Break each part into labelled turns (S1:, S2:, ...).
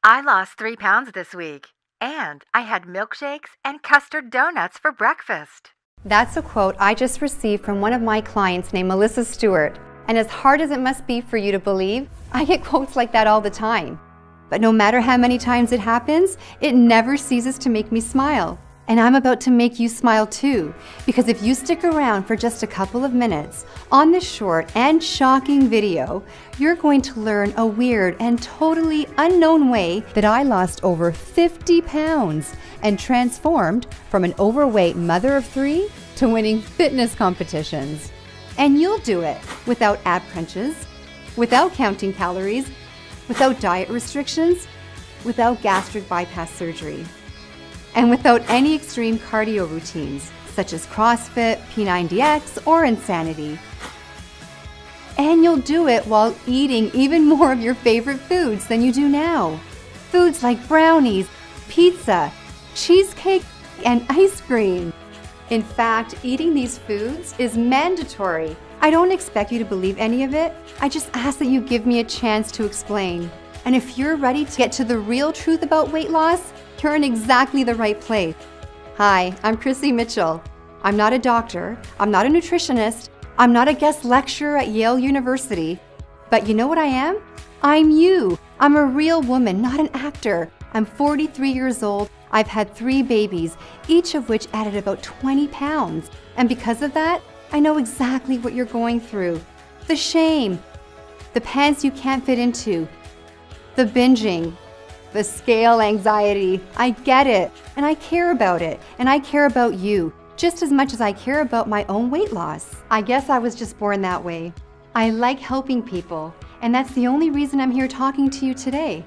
S1: I lost 3 pounds this week, and I had milkshakes and custard donuts for breakfast.
S2: That's a quote I just received from one of my clients named Melissa Stewart. And as hard as it must be for you to believe, I get quotes like that all the time. But no matter how many times it happens, it never ceases to make me smile. And I'm about to make you smile too, because if you stick around for just a couple of minutes on this short and shocking video, you're going to learn a weird and totally unknown way that I lost over 50 pounds and transformed from an overweight mother of 3 to winning fitness competitions. And you'll do it without ab crunches, without counting calories, without diet restrictions, without gastric bypass surgery, and without any extreme cardio routines, such as CrossFit, P90X, or Insanity. And you'll do it while eating even more of your favorite foods than you do now. Foods like brownies, pizza, cheesecake, and ice cream. In fact, eating these foods is mandatory. I don't expect you to believe any of it. I just ask that you give me a chance to explain. And if you're ready to get to the real truth about weight loss, you're in exactly the right place. Hi, I'm Chrissy Mitchell. I'm not a doctor, I'm not a nutritionist, I'm not a guest lecturer at Yale University. But you know what I am? I'm you. I'm a real woman, not an actor. I'm 43 years old. I've had 3 babies, each of which added about 20 pounds. And because of that, I know exactly what you're going through. The shame, the pants you can't fit into, the binging, the scale anxiety. I get it, and I care about it, and I care about you just as much as I care about my own weight loss. I guess I was just born that way. I like helping people, and that's the only reason I'm here talking to you today.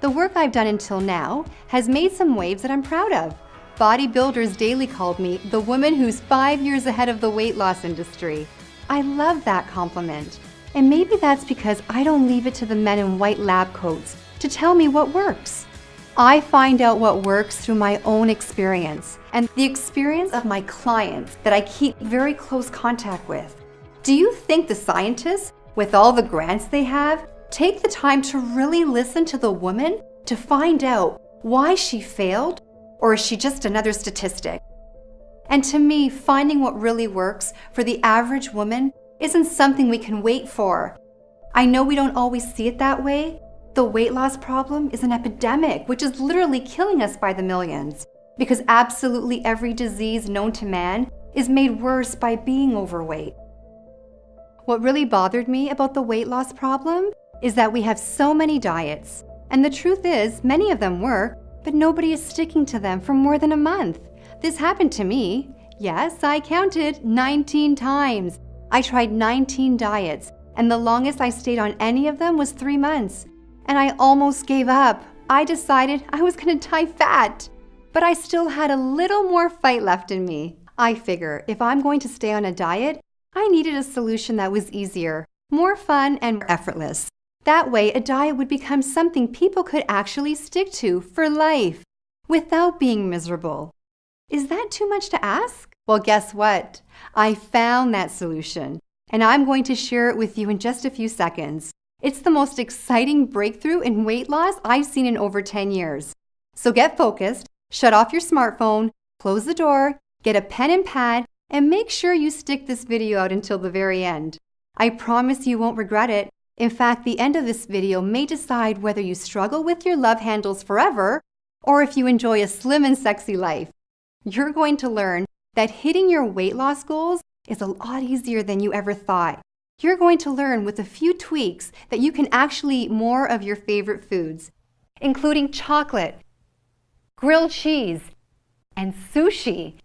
S2: The work I've done until now has made some waves that I'm proud of. Bodybuilders Daily called me the woman who's 5 years ahead of the weight loss industry. I love that compliment. And maybe that's because I don't leave it to the men in white lab coats to tell me what works. I find out what works through my own experience and the experience of my clients that I keep very close contact with. Do you think the scientists, with all the grants they have, take the time to really listen to the woman to find out why she failed, or is she just another statistic? And to me, finding what really works for the average woman isn't something we can wait for. I know we don't always see it that way. The weight loss problem is an epidemic, which is literally killing us by the millions, because absolutely every disease known to man is made worse by being overweight. What really bothered me about the weight loss problem is that we have so many diets, and the truth is, many of them work, but nobody is sticking to them for more than a month. This happened to me. Yes, I counted 19 times. I tried 19 diets, and the longest I stayed on any of them was 3 months. And I almost gave up. I decided I was gonna die fat. But I still had a little more fight left in me. I figure if I'm going to stay on a diet, I needed a solution that was easier, more fun, and effortless. That way, a diet would become something people could actually stick to for life, without being miserable. Is that too much to ask? Well, guess what? I found that solution, and I'm going to share it with you in just a few seconds. It's the most exciting breakthrough in weight loss I've seen in over 10 years. So get focused, shut off your smartphone, close the door, get a pen and pad, and make sure you stick this video out until the very end. I promise you won't regret it. In fact, the end of this video may decide whether you struggle with your love handles forever or if you enjoy a slim and sexy life. You're going to learn that hitting your weight loss goals is a lot easier than you ever thought. You're going to learn with a few tweaks that you can actually eat more of your favorite foods, including chocolate, grilled cheese, and sushi,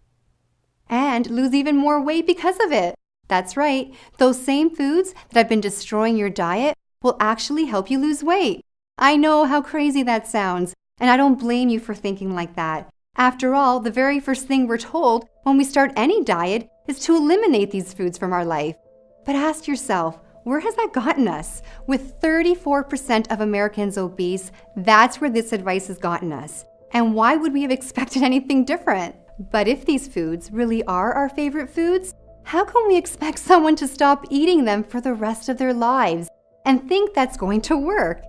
S2: and lose even more weight because of it. That's right, those same foods that have been destroying your diet will actually help you lose weight. I know how crazy that sounds, and I don't blame you for thinking like that. After all, the very first thing we're told when we start any diet is to eliminate these foods from our life. But ask yourself, where has that gotten us? With 34% of Americans obese, that's where this advice has gotten us. And why would we have expected anything different? But if these foods really are our favorite foods, how can we expect someone to stop eating them for the rest of their lives and think that's going to work?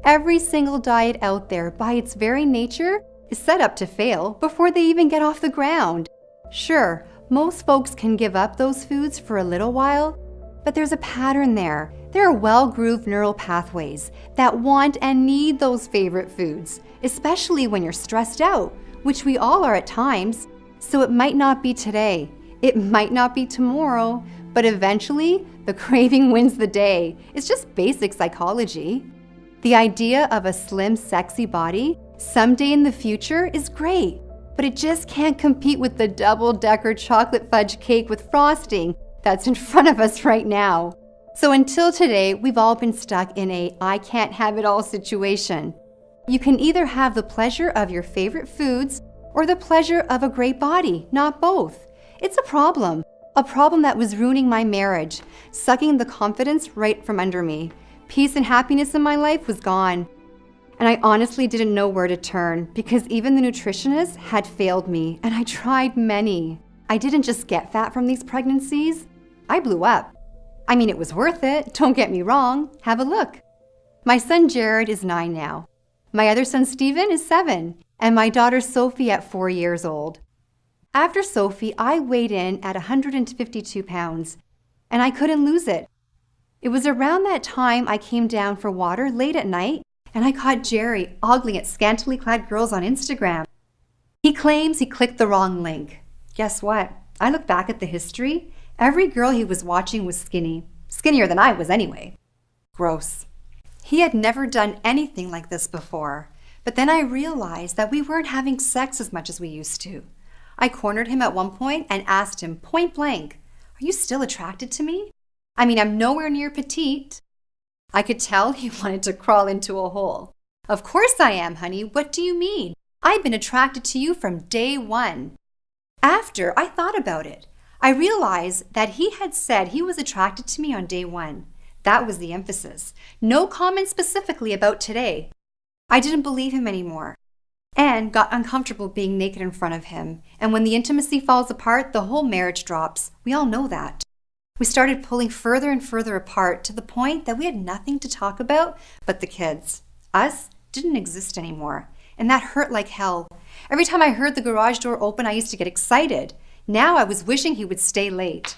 S2: Every single diet out there, by its very nature, is set up to fail before they even get off the ground. Sure, most folks can give up those foods for a little while, but there's a pattern there. There are well-grooved neural pathways that want and need those favorite foods, especially when you're stressed out, which we all are at times. So it might not be today, it might not be tomorrow, but eventually the craving wins the day. It's just basic psychology. The idea of a slim, sexy body someday in the future is great, but it just can't compete with the double-decker chocolate fudge cake with frosting that's in front of us right now. So until today, we've all been stuck in a I can't have it all situation. You can either have the pleasure of your favorite foods or the pleasure of a great body, not both. It's a problem that was ruining my marriage, sucking the confidence right from under me. Peace and happiness in my life was gone. And I honestly didn't know where to turn because even the nutritionist had failed me, and I tried many. I didn't just get fat from these pregnancies, I blew up. I mean, it was worth it, don't get me wrong. Have a look. My son Jared is 9 now. My other son Steven is 7, and my daughter Sophie at 4 years old. After Sophie, I weighed in at 152 pounds, and I couldn't lose it. It was around that time I came down for water late at night, and I caught Jerry ogling at scantily clad girls on Instagram. He claims he clicked the wrong link. Guess what? I look back at the history. Every girl he was watching was skinny. Skinnier than I was anyway. Gross. He had never done anything like this before, but then I realized that we weren't having sex as much as we used to. I cornered him at one point and asked him point blank, "Are you still attracted to me? I mean, I'm nowhere near petite." I could tell he wanted to crawl into a hole. "Of course I am, honey. What do you mean? I've been attracted to you from day one." After I thought about it, I realized that he had said he was attracted to me on day one. That was the emphasis. No comment specifically about today. I didn't believe him anymore and got uncomfortable being naked in front of him. And when the intimacy falls apart, the whole marriage drops. We all know that. We started pulling further and further apart to the point that we had nothing to talk about but the kids. Us didn't exist anymore, and that hurt like hell. Every time I heard the garage door open, I used to get excited. Now I was wishing he would stay late.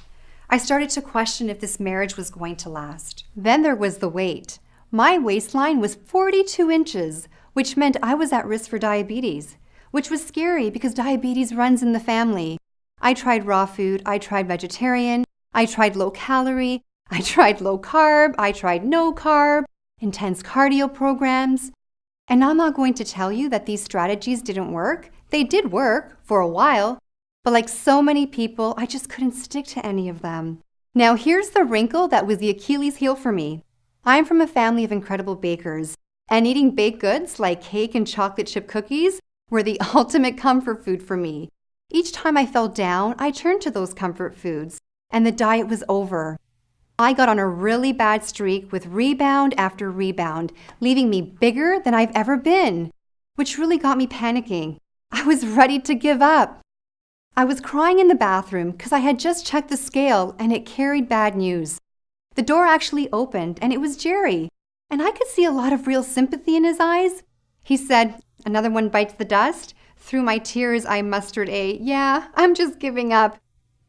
S2: I started to question if this marriage was going to last. Then there was the weight. My waistline was 42 inches, which meant I was at risk for diabetes, which was scary because diabetes runs in the family. I tried raw food, I tried vegetarian, I tried low calorie, I tried low carb, I tried no carb, intense cardio programs. And I'm not going to tell you that these strategies didn't work. They did work for a while. But like so many people, I just couldn't stick to any of them. Now here's the wrinkle that was the Achilles heel for me. I'm from a family of incredible bakers, and eating baked goods like cake and chocolate chip cookies were the ultimate comfort food for me. Each time I fell down, I turned to those comfort foods, and the diet was over. I got on a really bad streak with rebound after rebound, leaving me bigger than I've ever been, which really got me panicking. I was ready to give up. I was crying in the bathroom because I had just checked the scale and it carried bad news. The door actually opened and it was Jerry, and I could see a lot of real sympathy in his eyes. He said, "Another one bites the dust." Through my tears, I mustered "Yeah, I'm just giving up.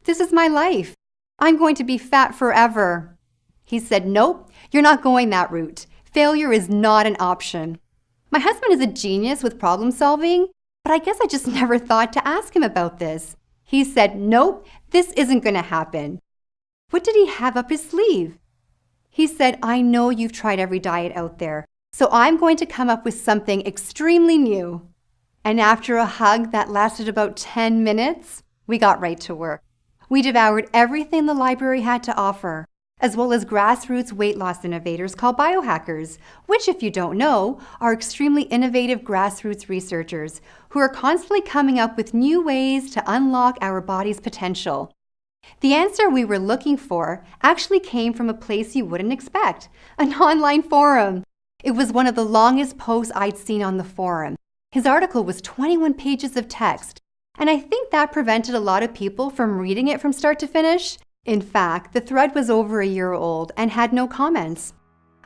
S2: This is my life. I'm going to be fat forever." He said, "Nope, you're not going that route. Failure is not an option." My husband is a genius with problem solving, but I guess I just never thought to ask him about this. He said, "Nope, this isn't going to happen." What did he have up his sleeve? He said, "I know you've tried every diet out there, so I'm going to come up with something extremely new." And after a hug that lasted about 10 minutes, we got right to work. We devoured everything the library had to offer, as well as grassroots weight loss innovators called biohackers, which, if you don't know, are extremely innovative grassroots researchers who are constantly coming up with new ways to unlock our body's potential. The answer we were looking for actually came from a place you wouldn't expect, an online forum. It was one of the longest posts I'd seen on the forum. His article was 21 pages of text, and I think that prevented a lot of people from reading it from start to finish. In fact, the thread was over a year old and had no comments.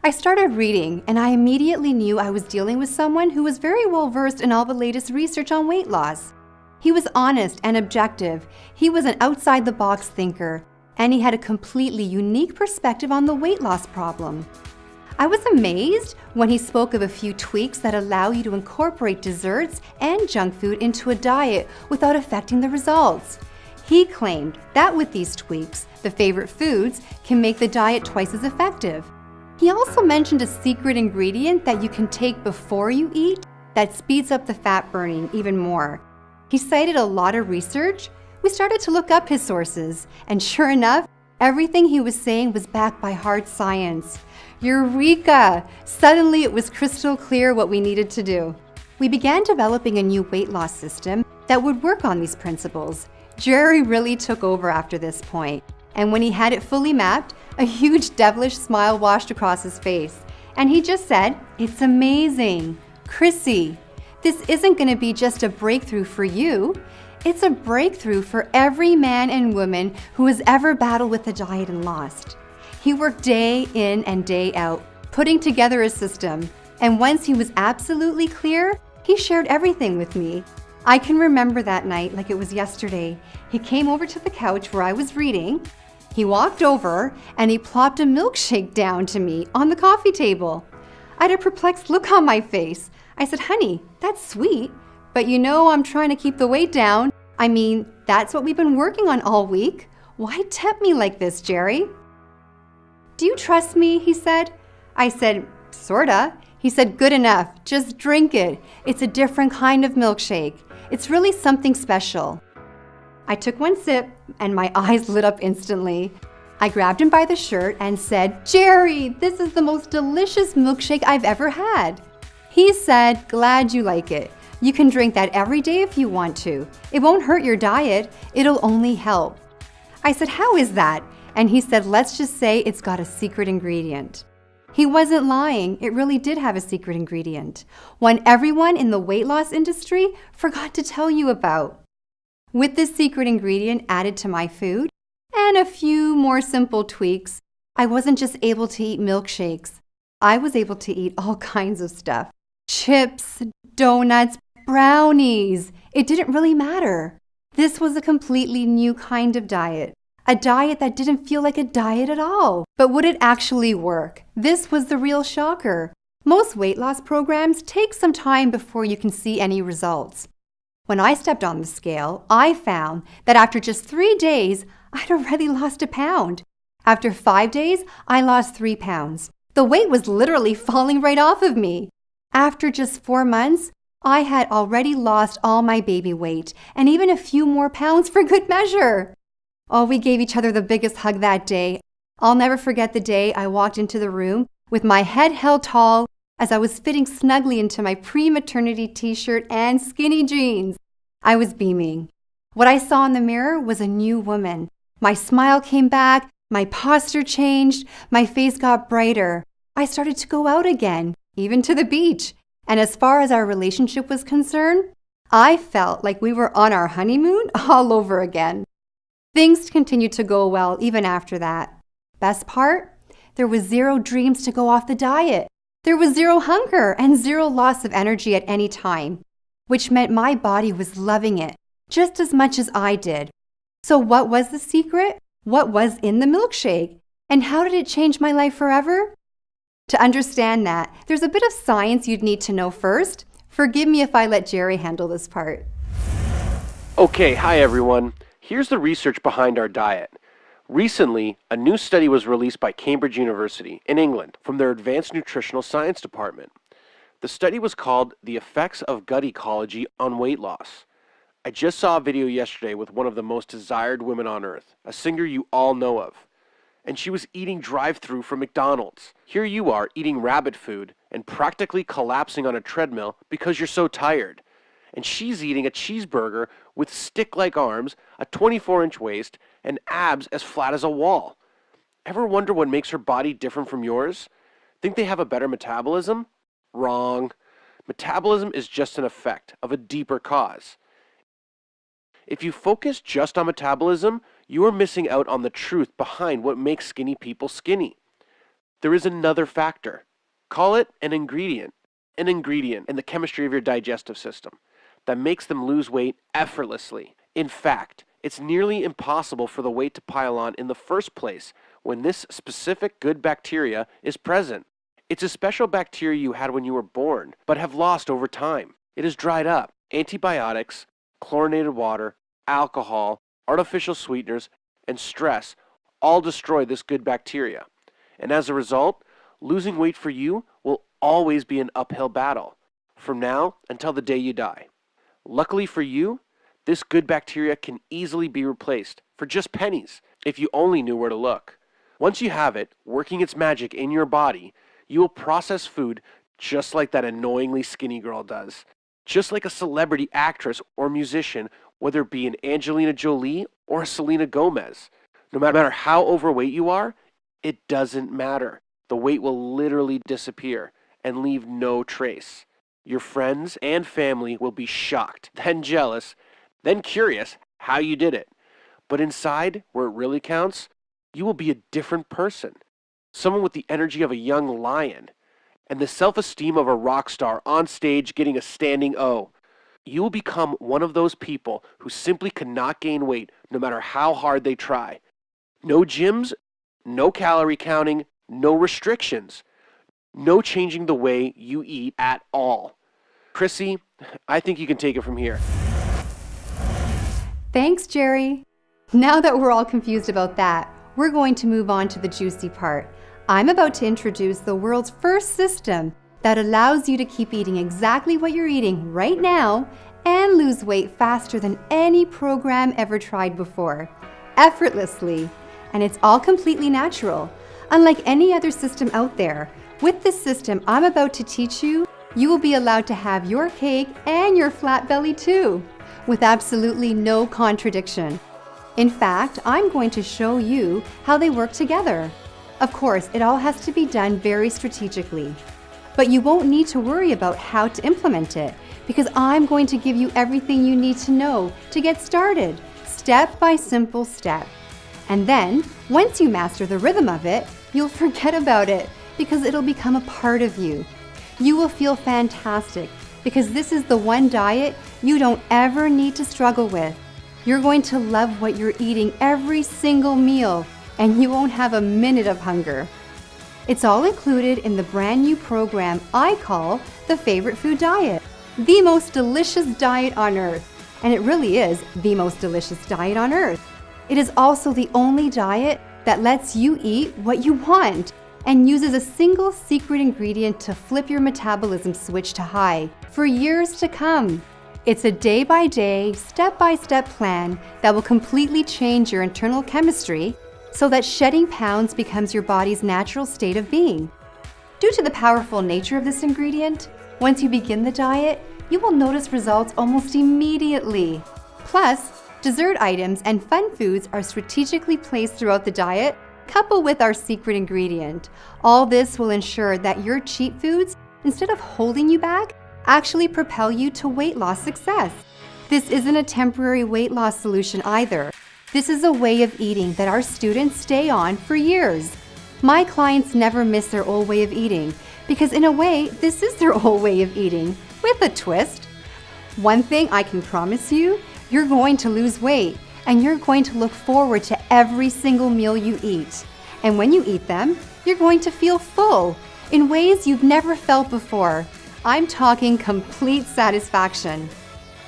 S2: I started reading, and I immediately knew I was dealing with someone who was very well versed in all the latest research on weight loss. He was honest and objective, he was an outside-the-box thinker, and he had a completely unique perspective on the weight loss problem. I was amazed when he spoke of a few tweaks that allow you to incorporate desserts and junk food into a diet without affecting the results. He claimed that with these tweaks, the favorite foods can make the diet twice as effective. He also mentioned a secret ingredient that you can take before you eat that speeds up the fat burning even more. He cited a lot of research. We started to look up his sources, and sure enough, everything he was saying was backed by hard science. Eureka! Suddenly it was crystal clear what we needed to do. We began developing a new weight loss system that would work on these principles. Jerry really took over after this point, and when he had it fully mapped, a huge devilish smile washed across his face, and he just said, "It's amazing. Chrissy, this isn't going to be just a breakthrough for you. It's a breakthrough for every man and woman who has ever battled with a diet and lost." He worked day in and day out, putting together a system, and once he was absolutely clear, he shared everything with me. I can remember that night like it was yesterday. He came over to the couch where I was reading. He walked over and he plopped a milkshake down to me on the coffee table. I had a perplexed look on my face. I said, "Honey, that's sweet, but you know I'm trying to keep the weight down. I mean, that's what we've been working on all week. Why tempt me like this, Jerry?" "Do you trust me?" he said. I said, "Sorta." He said, "Good enough. Just drink it. It's a different kind of milkshake. It's really something special." I took one sip and my eyes lit up instantly. I grabbed him by the shirt and said, "Jerry, this is the most delicious milkshake I've ever had." He said, "Glad you like it. You can drink that every day if you want to. It won't hurt your diet. It'll only help." I said, "How is that?" And he said, "Let's just say it's got a secret ingredient." He wasn't lying. It really did have a secret ingredient, one everyone in the weight loss industry forgot to tell you about. With this secret ingredient added to my food and a few more simple tweaks, I wasn't just able to eat milkshakes. I was able to eat all kinds of stuff. Chips, donuts, brownies. It didn't really matter. This was a completely new kind of diet. A diet that didn't feel like a diet at all. But would it actually work? This was the real shocker. Most weight loss programs take some time before you can see any results. When I stepped on the scale, I found that after just 3 days, I'd already lost a pound. After 5 days, I lost 3 pounds. The weight was literally falling right off of me. After just 4 months, I had already lost all my baby weight and even a few more pounds for good measure. Oh, we gave each other the biggest hug that day. I'll never forget the day I walked into the room with my head held tall as I was fitting snugly into my pre-maternity t-shirt and skinny jeans. I was beaming. What I saw in the mirror was a new woman. My smile came back, my posture changed, my face got brighter. I started to go out again, even to the beach. And as far as our relationship was concerned, I felt like we were on our honeymoon all over again. Things continued to go well even after that. Best part? There was zero dreams to go off the diet. There was zero hunger and zero loss of energy at any time, which meant my body was loving it just as much as I did. So what was the secret? What was in the milkshake? And how did it change my life forever? To understand that, there's a bit of science you'd need to know first. Forgive me if I let Jerry handle this part.
S3: Okay, hi everyone. Here's the research behind our diet. Recently, a new study was released by Cambridge University in England from their Advanced Nutritional Science Department. The study was called The Effects of Gut Ecology on Weight Loss. I just saw a video yesterday with one of the most desired women on earth, a singer you all know of. And she was eating drive-thru from McDonald's. Here you are eating rabbit food and practically collapsing on a treadmill because you're so tired. And she's eating a cheeseburger with stick-like arms, a 24-inch waist, and abs as flat as a wall. Ever wonder what makes her body different from yours? Think they have a better metabolism? Wrong. Metabolism is just an effect of a deeper cause. If you focus just on metabolism, you are missing out on the truth behind what makes skinny people skinny. there is another factor. Call it an ingredient in the chemistry of your digestive system that makes them lose weight effortlessly. In fact, it's nearly impossible for the weight to pile on in the first place when this specific good bacteria is present. It's a special bacteria you had when you were born, but have lost over time. It has dried up. Antibiotics, chlorinated water, alcohol, artificial sweeteners, and stress all destroy this good bacteria. And as a result, losing weight for you will always be an uphill battle, from now until the day you die. Luckily for you, this good bacteria can easily be replaced for just pennies if you only knew where to look. Once you have it working its magic in your body, you will process food just like that annoyingly skinny girl does. Just like a celebrity actress or musician, whether it be an Angelina Jolie or a Selena Gomez. No matter how overweight you are, it doesn't matter. The weight will literally disappear and leave no trace. Your friends and family will be shocked, then jealous, then curious how you did it. But inside, where it really counts, you will be a different person. Someone with the energy of a young lion and the self-esteem of a rock star on stage getting a standing O. You will become one of those people who simply cannot gain weight no matter how hard they try. No gyms, no calorie counting, no restrictions, no changing the way you eat at all. Chrissy, I think you can take it from here.
S2: Thanks, Jerry. Now that we're all confused about that, we're going to move on to the juicy part. I'm about to introduce the world's first system that allows you to keep eating exactly what you're eating right now and lose weight faster than any program ever tried before, effortlessly. And it's all completely natural, unlike any other system out there. With this system I'm about to teach you, you will be allowed to have your cake and your flat belly too, with absolutely no contradiction. In fact, I'm going to show you how they work together. Of course, it all has to be done very strategically, but you won't need to worry about how to implement it because I'm going to give you everything you need to know to get started, step by simple step. And then, once you master the rhythm of it, you'll forget about it because it'll become a part of you. You will feel fantastic because this is the one diet you don't ever need to struggle with. You're going to love what you're eating every single meal, and you won't have a minute of hunger. It's all included in the brand new program I call the Favorite Food Diet, the most delicious diet on earth. And it really is the most delicious diet on earth. It is also the only diet that lets you eat what you want and uses a single secret ingredient to flip your metabolism switch to high for years to come. It's a day-by-day, step-by-step plan that will completely change your internal chemistry so that shedding pounds becomes your body's natural state of being. Due to the powerful nature of this ingredient, once you begin the diet, you will notice results almost immediately. Plus, dessert items and fun foods are strategically placed throughout the diet, coupled with our secret ingredient. All this will ensure that your cheat foods, instead of holding you back, actually propel you to weight loss success. This isn't a temporary weight loss solution either. This is a way of eating that our students stay on for years. My clients never miss their old way of eating because in a way, this is their old way of eating, with a twist. One thing I can promise you, you're going to lose weight and you're going to look forward to every single meal you eat. And when you eat them, you're going to feel full in ways you've never felt before. I'm talking complete satisfaction.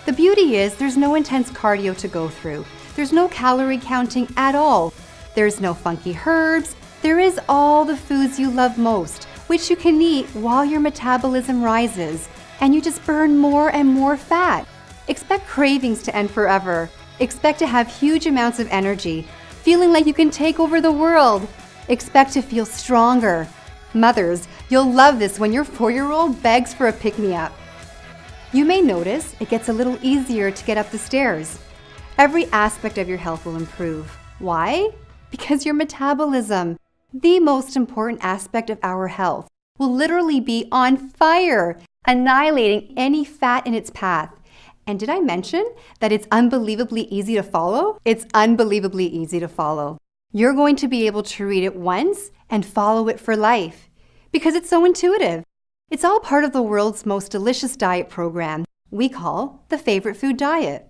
S2: The beauty is there's no intense cardio to go through. There's no calorie counting at all. There's no funky herbs. There is all the foods you love most, which you can eat while your metabolism rises, and you just burn more and more fat. Expect cravings to end forever. Expect to have huge amounts of energy, feeling like you can take over the world. Expect to feel stronger. Mothers, you'll love this when your 4-year-old begs for a pick-me-up. You may notice it gets a little easier to get up the stairs. Every aspect of your health will improve. Why? Because your metabolism, the most important aspect of our health, will literally be on fire, annihilating any fat in its path. And did I mention that it's unbelievably easy to follow? It's unbelievably easy to follow. You're going to be able to read it once and follow it for life because it's so intuitive. It's all part of the world's most delicious diet program we call the Favorite Food Diet.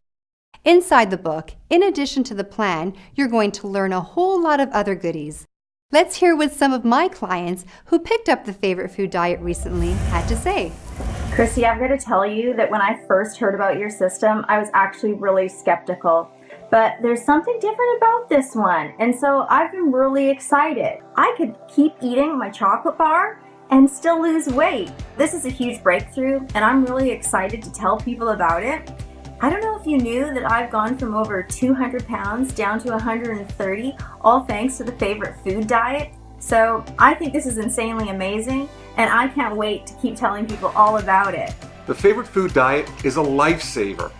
S2: Inside the book, in addition to the plan, you're going to learn a whole lot of other goodies. Let's hear what some of my clients who picked up the Favorite Food Diet recently had to say.
S4: Chrissy, I've got to tell you that when I first heard about your system, I was actually really skeptical. But there's something different about this one, and so I've been really excited. I could keep eating my chocolate bar and still lose weight. This is a huge breakthrough, and I'm really excited to tell people about it. I don't know if you knew that I've gone from over 200 pounds down to 130, all thanks to the Favorite Food Diet. So I think this is insanely amazing, and I can't wait to keep telling people all about it.
S5: The Favorite Food Diet is a lifesaver.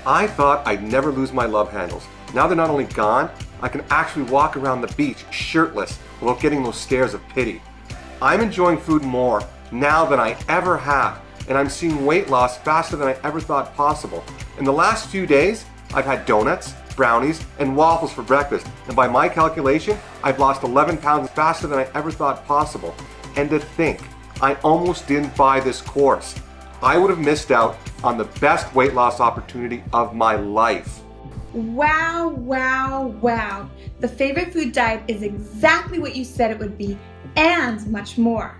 S5: I thought I'd never lose my love handles. Now they're not only gone, I can actually walk around the beach shirtless without getting those stares of pity. I'm enjoying food more now than I ever have, and I'm seeing weight loss faster than I ever thought possible. In the last few days, I've had donuts, brownies, and waffles for breakfast, and by my calculation, I've lost 11 pounds faster than I ever thought possible. And to think, I almost didn't buy this course. I would have missed out on the best weight loss opportunity of my life.
S6: Wow, wow, wow. The Favorite Food Diet is exactly what you said it would be and much more.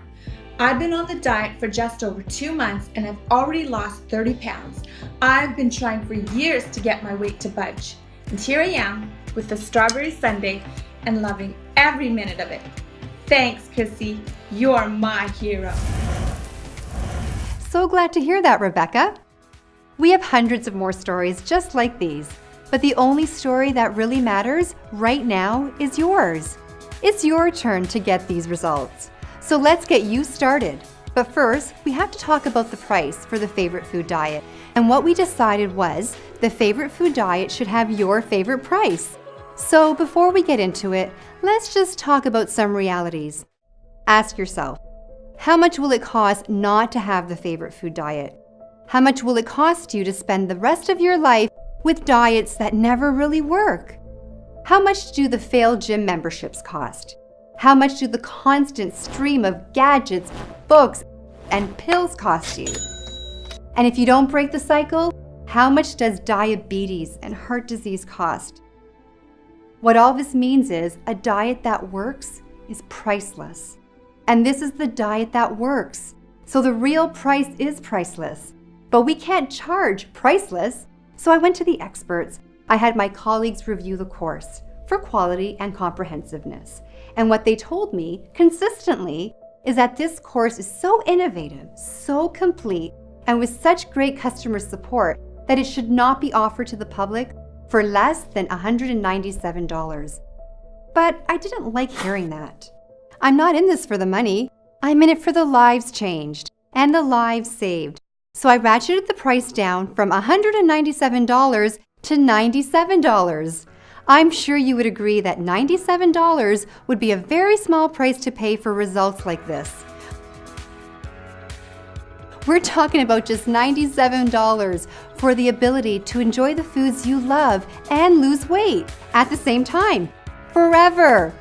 S6: I've been on the diet for just over 2 months and I've already lost 30 pounds. I've been trying for years to get my weight to budge. And here I am with the strawberry sundae and loving every minute of it. Thanks, Chrissy. You're my hero.
S2: So glad to hear that, Rebecca. We have hundreds of more stories just like these, but the only story that really matters right now is yours. It's your turn to get these results. So let's get you started. But first, we have to talk about the price for the Favorite Food Diet. And what we decided was the Favorite Food Diet should have your favorite price. So before we get into it, let's just talk about some realities. Ask yourself, how much will it cost not to have the Favorite Food Diet? How much will it cost you to spend the rest of your life with diets that never really work? How much do the failed gym memberships cost? How much do the constant stream of gadgets, books, and pills cost you? And if you don't break the cycle, how much does diabetes and heart disease cost? What all this means is a diet that works is priceless. And this is the diet that works. So the real price is priceless. But we can't charge priceless. So I went to the experts. I had my colleagues review the course for quality and comprehensiveness. And what they told me consistently is that this course is so innovative, so complete, and with such great customer support that it should not be offered to the public for less than $197. But I didn't like hearing that. I'm not in this for the money. I'm in it for the lives changed and the lives saved. So I ratcheted the price down from $197 to $97. I'm sure you would agree that $97 would be a very small price to pay for results like this. We're talking about just $97 for the ability to enjoy the foods you love and lose weight at the same time, forever.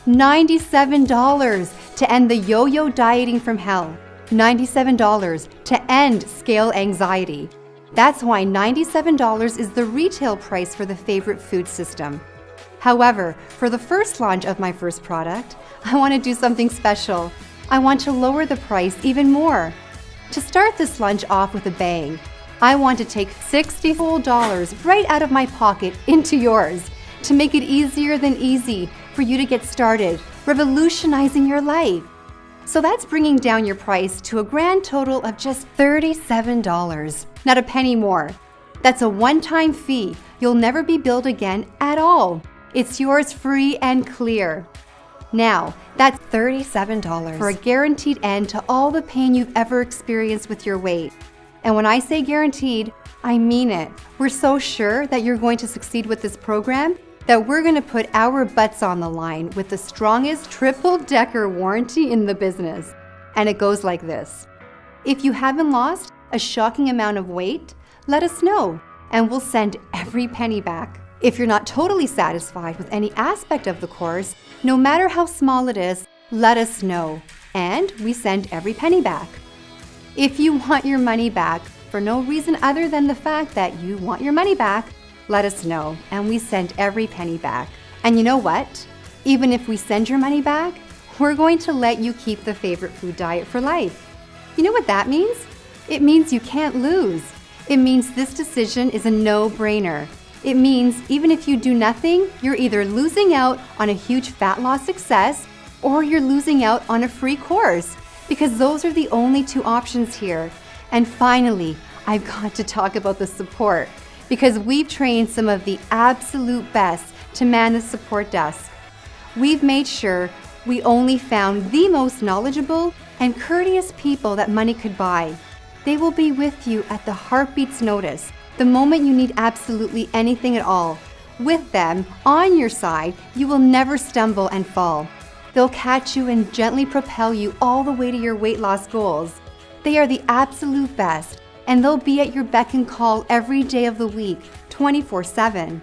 S2: $97 to end the yo-yo dieting from hell. $97 to end scale anxiety. That's why $97 is the retail price for the Favorite Food System. However, for the first launch of my first product, I want to do something special. I want to lower the price even more. To start this launch off with a bang, I want to take $60 whole right out of my pocket into yours to make it easier than easy for you to get started, revolutionizing your life. So that's bringing down your price to a grand total of just $37, not a penny more. That's a one-time fee. You'll never be billed again at all. It's yours free and clear. Now, that's $37 for a guaranteed end to all the pain you've ever experienced with your weight. And when I say guaranteed, I mean it. We're so sure that you're going to succeed with this program that we're going to put our butts on the line with the strongest triple-decker warranty in the business. And it goes like this. If you haven't lost a shocking amount of weight, let us know, and we'll send every penny back. If you're not totally satisfied with any aspect of the course, no matter how small it is, let us know, and we send every penny back. If you want your money back for no reason other than the fact that you want your money back, let us know, and we send every penny back. And you know what? Even if we send your money back, we're going to let you keep the favorite food diet for life. You know what that means? It means you can't lose. It means this decision is a no-brainer. It means even if you do nothing, you're either losing out on a huge fat loss success or you're losing out on a free course, because those are the only two options here. And finally, I've got to talk about the support, because we've trained some of the absolute best to man the support desk. We've made sure we only found the most knowledgeable and courteous people that money could buy. They will be with you at the heartbeat's notice, the moment you need absolutely anything at all. With them on your side, you will never stumble and fall. They'll catch you and gently propel you all the way to your weight loss goals. They are the absolute best, and they'll be at your beck and call every day of the week, 24/7.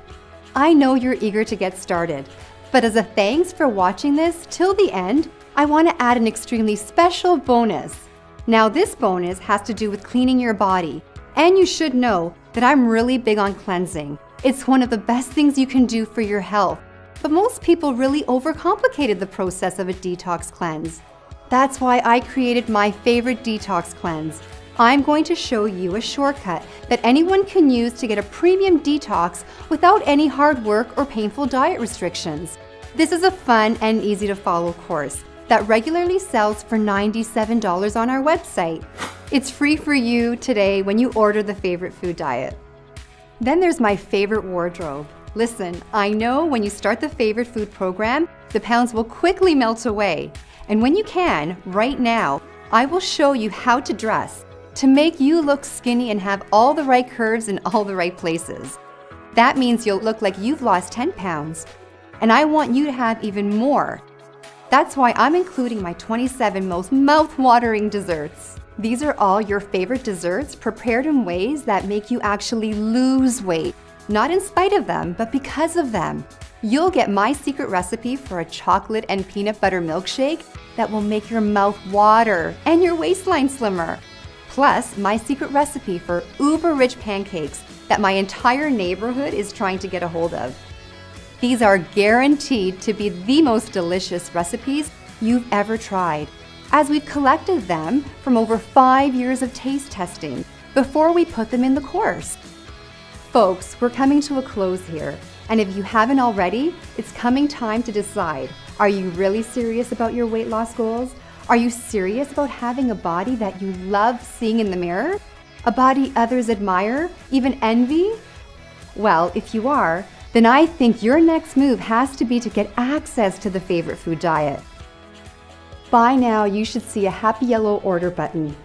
S2: I know you're eager to get started, but as a thanks for watching this till the end, I want to add an extremely special bonus. Now, this bonus has to do with cleaning your body, and you should know that I'm really big on cleansing. It's one of the best things you can do for your health, but most people really overcomplicated the process of a detox cleanse. That's why I created my favorite detox cleanse. I'm going to show you a shortcut that anyone can use to get a premium detox without any hard work or painful diet restrictions. This is a fun and easy to follow course that regularly sells for $97 on our website. It's free for you today when you order the favorite food diet. Then there's my favorite wardrobe. Listen, I know when you start the favorite food program, the pounds will quickly melt away. And when you can, right now, I will show you how to dress to make you look skinny and have all the right curves in all the right places. That means you'll look like you've lost 10 pounds. And I want you to have even more. That's why I'm including my 27 most mouth-watering desserts. These are all your favorite desserts prepared in ways that make you actually lose weight. Not in spite of them, but because of them. You'll get my secret recipe for a chocolate and peanut butter milkshake that will make your mouth water and your waistline slimmer. Plus, my secret recipe for uber-rich pancakes that my entire neighborhood is trying to get a hold of. These are guaranteed to be the most delicious recipes you've ever tried, as we've collected them from over 5 years of taste testing before we put them in the course. Folks, we're coming to a close here, and if you haven't already, it's coming time to decide. Are you really serious about your weight loss goals? Are you serious about having a body that you love seeing in the mirror? A body others admire, even envy? Well, if you are, then I think your next move has to be to get access to the favorite food diet. By now, you should see a happy yellow order button.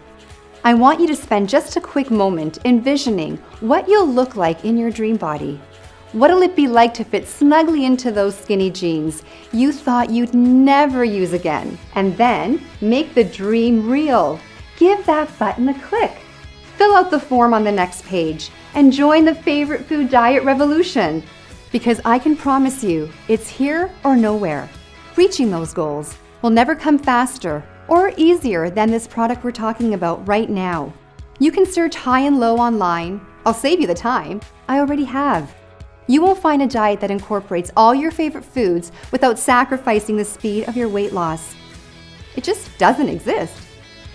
S2: I want you to spend just a quick moment envisioning what you'll look like in your dream body. What'll it be like to fit snugly into those skinny jeans you thought you'd never use again? And then make the dream real. Give that button a click. Fill out the form on the next page and join the favorite food diet revolution. Because I can promise you, it's here or nowhere. Reaching those goals will never come faster or easier than this product we're talking about right now. You can search high and low online. I'll save you the time. I already have. You won't find a diet that incorporates all your favorite foods without sacrificing the speed of your weight loss. It just doesn't exist.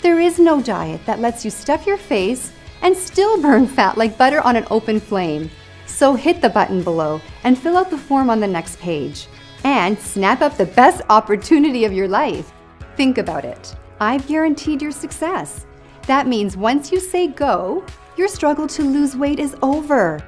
S2: There is no diet that lets you stuff your face and still burn fat like butter on an open flame. So hit the button below and fill out the form on the next page. And snap up the best opportunity of your life. Think about it. I've guaranteed your success. That means once you say go, your struggle to lose weight is over.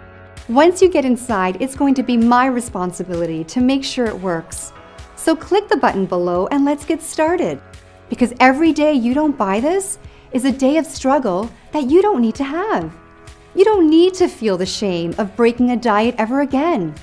S2: Once you get inside, it's going to be my responsibility to make sure it works. So click the button below and let's get started. Because every day you don't buy this is a day of struggle that you don't need to have. You don't need to feel the shame of breaking a diet ever again.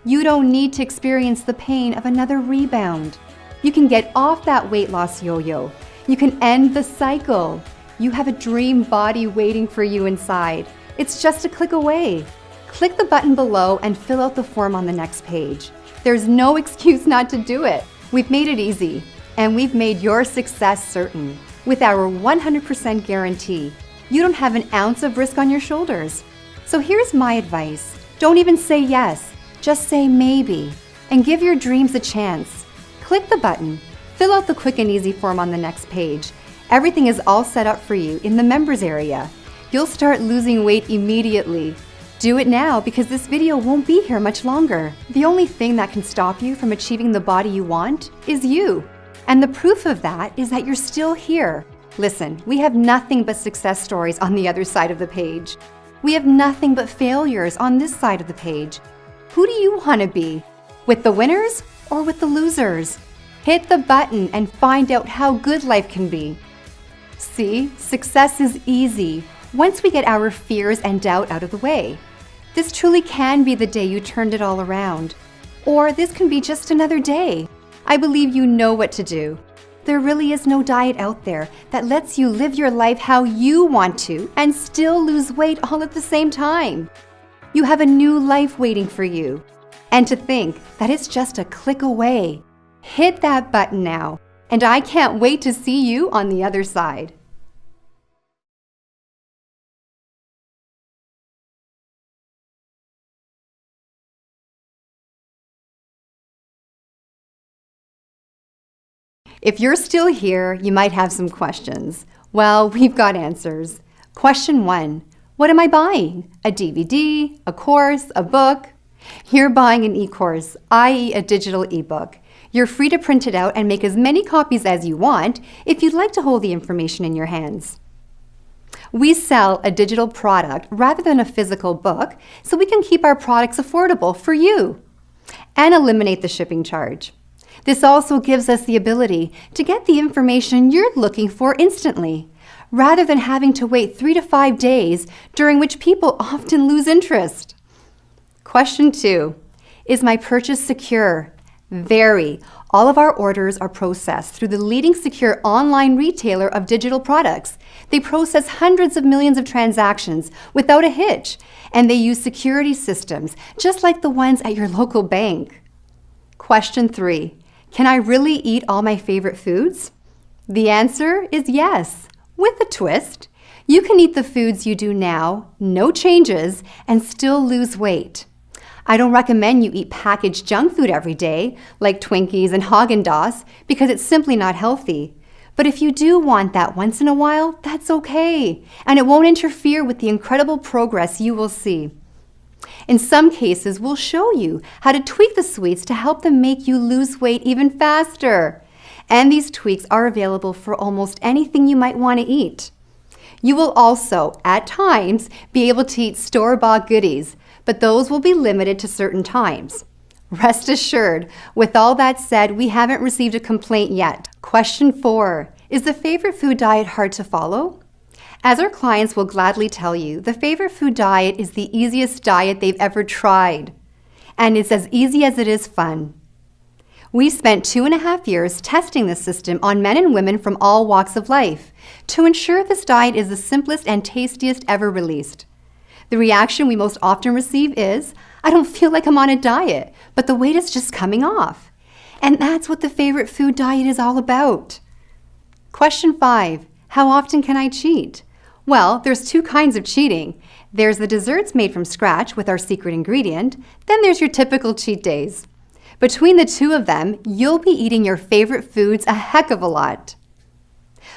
S2: You don't need to experience the pain of another rebound. You can get off that weight loss yo-yo. You can end the cycle. You have a dream body waiting for you inside. It's just a click away. Click the button below and fill out the form on the next page. There's no excuse not to do it. We've made it easy, and we've made your success certain. With our 100% guarantee, you don't have an ounce of risk on your shoulders. So here's my advice. Don't even say yes, just say maybe, and give your dreams a chance. Click the button, fill out the quick and easy form on the next page. Everything is all set up for you in the members area. You'll start losing weight immediately. Do it now because this video won't be here much longer. The only thing that can stop you from achieving the body you want is you. And the proof of that is that you're still here. Listen, we have nothing but success stories on the other side of the page. We have nothing but failures on this side of the page. Who do you want to be? With the winners or with the losers? Hit the button and find out how good life can be. See, success is easy once we get our fears and doubt out of the way. This truly can be the day you turned it all around. Or this can be just another day. I believe you know what to do. There really is no diet out there that lets you live your life how you want to and still lose weight all at the same time. You have a new life waiting for you. And to think that it's just a click away. Hit that button now, and I can't wait to see you on the other side. If you're still here, you might have some questions. Well, we've got answers. Question 1. What am I buying? A DVD, a course, a book? You're buying an e-course, i.e. a digital ebook. You're free to print it out and make as many copies as you want if you'd like to hold the information in your hands. We sell a digital product rather than a physical book so we can keep our products affordable for you and eliminate the shipping charge. This also gives us the ability to get the information you're looking for instantly, rather than having to wait 3 to 5 days, during which people often lose interest. Question 2. Is my purchase secure? Very. All of our orders are processed through the leading secure online retailer of digital products. They process hundreds of millions of transactions without a hitch, and they use security systems just like the ones at your local bank. Question 3. Can I really eat all my favorite foods? The answer is yes, with a twist. You can eat the foods you do now, no changes, and still lose weight. I don't recommend you eat packaged junk food every day, like Twinkies and Haagen-Dazs, because it's simply not healthy. But if you do want that once in a while, that's okay, and it won't interfere with the incredible progress you will see. In some cases, we'll show you how to tweak the sweets to help them make you lose weight even faster. And these tweaks are available for almost anything you might want to eat. You will also, at times, be able to eat store-bought goodies, but those will be limited to certain times. Rest assured, with all that said, we haven't received a complaint yet. Question 4. Is the favorite food diet hard to follow? As our clients will gladly tell you, the favorite food diet is the easiest diet they've ever tried. And it's as easy as it is fun. We spent 2.5 years testing this system on men and women from all walks of life to ensure this diet is the simplest and tastiest ever released. The reaction we most often receive is, I don't feel like I'm on a diet, but the weight is just coming off. And that's what the favorite food diet is all about. Question 5. How often can I cheat? Well, there's 2 kinds of cheating. There's the desserts made from scratch with our secret ingredient. Then there's your typical cheat days. Between the 2 of them, you'll be eating your favorite foods a heck of a lot.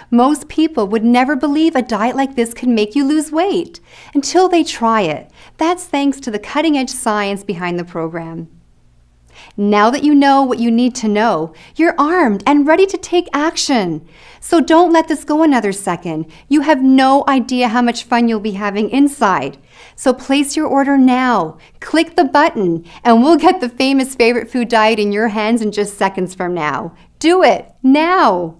S2: Most people would never believe a diet like this can make you lose weight until they try it. That's thanks to the cutting-edge science behind the program. Now that you know what you need to know, you're armed and ready to take action. So don't let this go another second. You have no idea how much fun you'll be having inside. So place your order now. Click the button, and we'll get the famous favorite food diet in your hands in just seconds from now. Do it now.